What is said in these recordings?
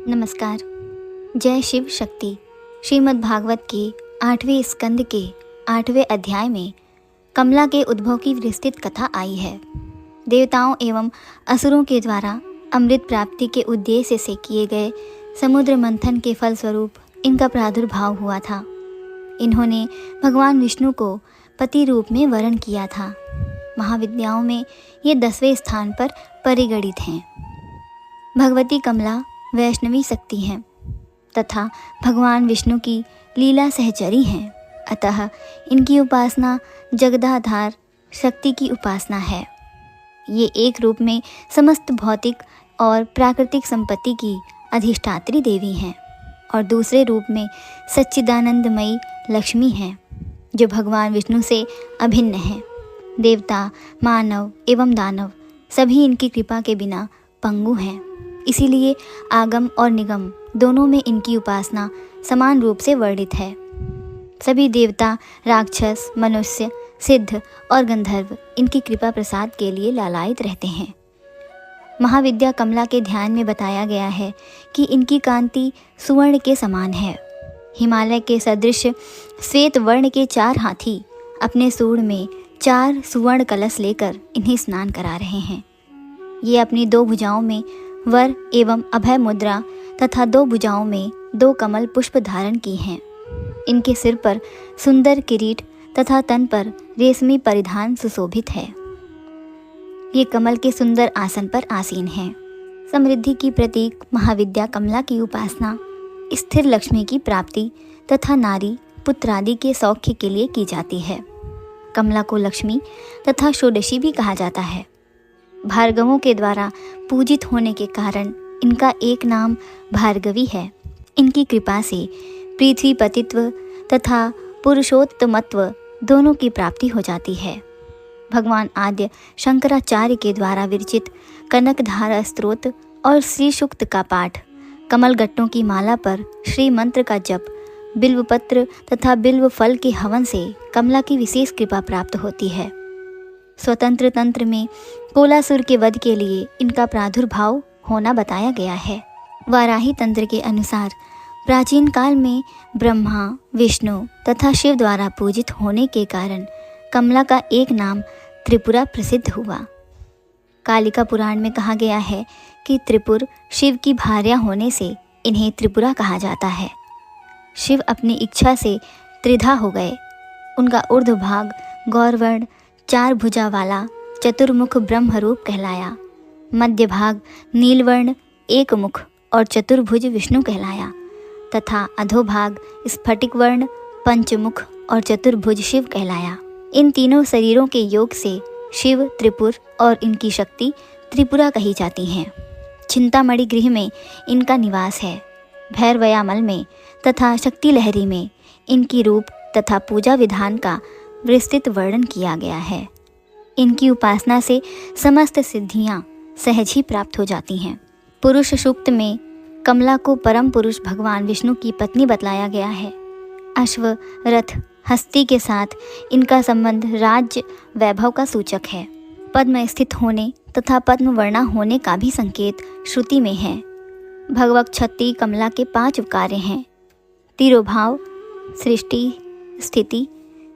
नमस्कार। जय शिव शक्ति। श्रीमद् भागवत के 8वें स्कंद के 8वें अध्याय में कमला के उद्भव की विस्तृत कथा आई है। देवताओं एवं असुरों के द्वारा अमृत प्राप्ति के उद्देश्य से किए गए समुद्र मंथन के फलस्वरूप इनका प्रादुर्भाव हुआ था। इन्होंने भगवान विष्णु को पति रूप में वरण किया था। महाविद्याओं में ये 10वें स्थान पर परिगणित हैं। भगवती कमला वैष्णवी शक्ति हैं तथा भगवान विष्णु की लीला सहचरी हैं। अतः इनकी उपासना जगदाधार शक्ति की उपासना है। ये एक रूप में समस्त भौतिक और प्राकृतिक संपत्ति की अधिष्ठात्री देवी हैं और दूसरे रूप में सच्चिदानंदमयी लक्ष्मी हैं जो भगवान विष्णु से अभिन्न हैं। देवता, मानव एवं दानव सभी इनकी कृपा के बिना पंगु हैं। इसीलिए आगम और निगम दोनों में इनकी उपासना समान रूप से वर्णित है। सभी देवता, राक्षस, मनुष्य, सिद्ध और गंधर्व इनकी कृपा प्रसाद के लिए लालायित रहते हैं। महाविद्या कमला के ध्यान में बताया गया है कि इनकी कांति सुवर्ण के समान है। हिमालय के सदृश श्वेत वर्ण के 4 हाथी अपने सूंड में 4 सुवर्ण कलश लेकर इन्हें स्नान करा रहे हैं। ये अपनी 2 भुजाओं में वर एवं अभय मुद्रा तथा 2 भुजाओं में 2 कमल पुष्प धारण की हैं। इनके सिर पर सुंदर किरीट तथा तन पर रेशमी परिधान सुशोभित है। ये कमल के सुंदर आसन पर आसीन हैं। समृद्धि की प्रतीक महाविद्या कमला की उपासना स्थिर लक्ष्मी की प्राप्ति तथा नारी पुत्रादि के सौख्य के लिए की जाती है। कमला को लक्ष्मी तथा षोडशी भी कहा जाता है। भार्गवों के द्वारा पूजित होने के कारण इनका एक नाम भार्गवी है। इनकी कृपा से पृथ्वीपतित्व तथा पुरुषोत्तमत्व दोनों की प्राप्ति हो जाती है। भगवान आद्य शंकराचार्य के द्वारा विरचित कनकधारा स्तोत्र और श्री सूक्त का पाठ, कमल गट्टों की माला पर श्री मंत्र का जप, बिल्वपत्र तथा बिल्व फल के हवन से कमला की विशेष कृपा प्राप्त होती है। स्वतंत्र तंत्र में कोलासुर के वध के लिए इनका प्रादुर्भाव होना बताया गया है। वाराही तंत्र के अनुसार प्राचीन काल में ब्रह्मा, विष्णु तथा शिव द्वारा पूजित होने के कारण कमला का एक नाम त्रिपुरा प्रसिद्ध हुआ। कालिका पुराण में कहा गया है कि त्रिपुर शिव की भार्या होने से इन्हें त्रिपुरा कहा जाता है। शिव अपनी इच्छा से त्रिधा हो गए। उनका ऊर्ध्व भाग गौरवर्ण 4 भुजा वाला चतुर्मुख ब्रह्म रूप कहलाया। मध्य भाग नीलवर्ण 1 मुख और चतुर्भुज विष्णु कहलाया तथा अधोभाग स्फटिक वर्ण पंचमुख और चतुर्भुज शिव कहलाया। इन तीनों शरीरों के योग से शिव त्रिपुर और इनकी शक्ति त्रिपुरा कही जाती हैं। चिंतामणि गृह में इनका निवास है। भैरवयामल में तथा शक्ति लहरी में इनकी रूप तथा पूजा विधान का विस्तृत वर्णन किया गया है। इनकी उपासना से समस्त सिद्धियां सहज ही प्राप्त हो जाती हैं। पुरुष सूक्त में कमला को परम पुरुष भगवान विष्णु की पत्नी बतलाया गया है। अश्व, रथ, हस्ती के साथ इनका संबंध राज्य वैभव का सूचक है। पद्म स्थित होने तथा पद्म वर्णा होने का भी संकेत श्रुति में है। भगवत छत्ती कमला के 5 कार्य हैं: तिरोभाव, सृष्टि, स्थिति,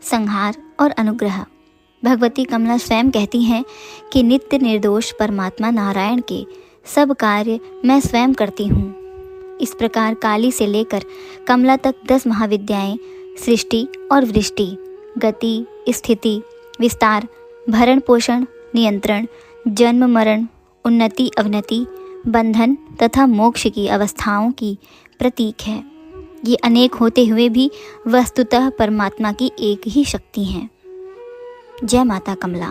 संहार और अनुग्रह। भगवती कमला स्वयं कहती हैं कि नित्य निर्दोष परमात्मा नारायण के सब कार्य मैं स्वयं करती हूँ। इस प्रकार काली से लेकर कमला तक 10 महाविद्याएं सृष्टि और वृष्टि, गति, स्थिति, विस्तार, भरण पोषण, नियंत्रण, जन्म मरण, उन्नति अवनति, बंधन तथा मोक्ष की अवस्थाओं की प्रतीक है। ये अनेक होते हुए भी वस्तुतः परमात्मा की एक ही शक्ति हैं। जय माता कमला।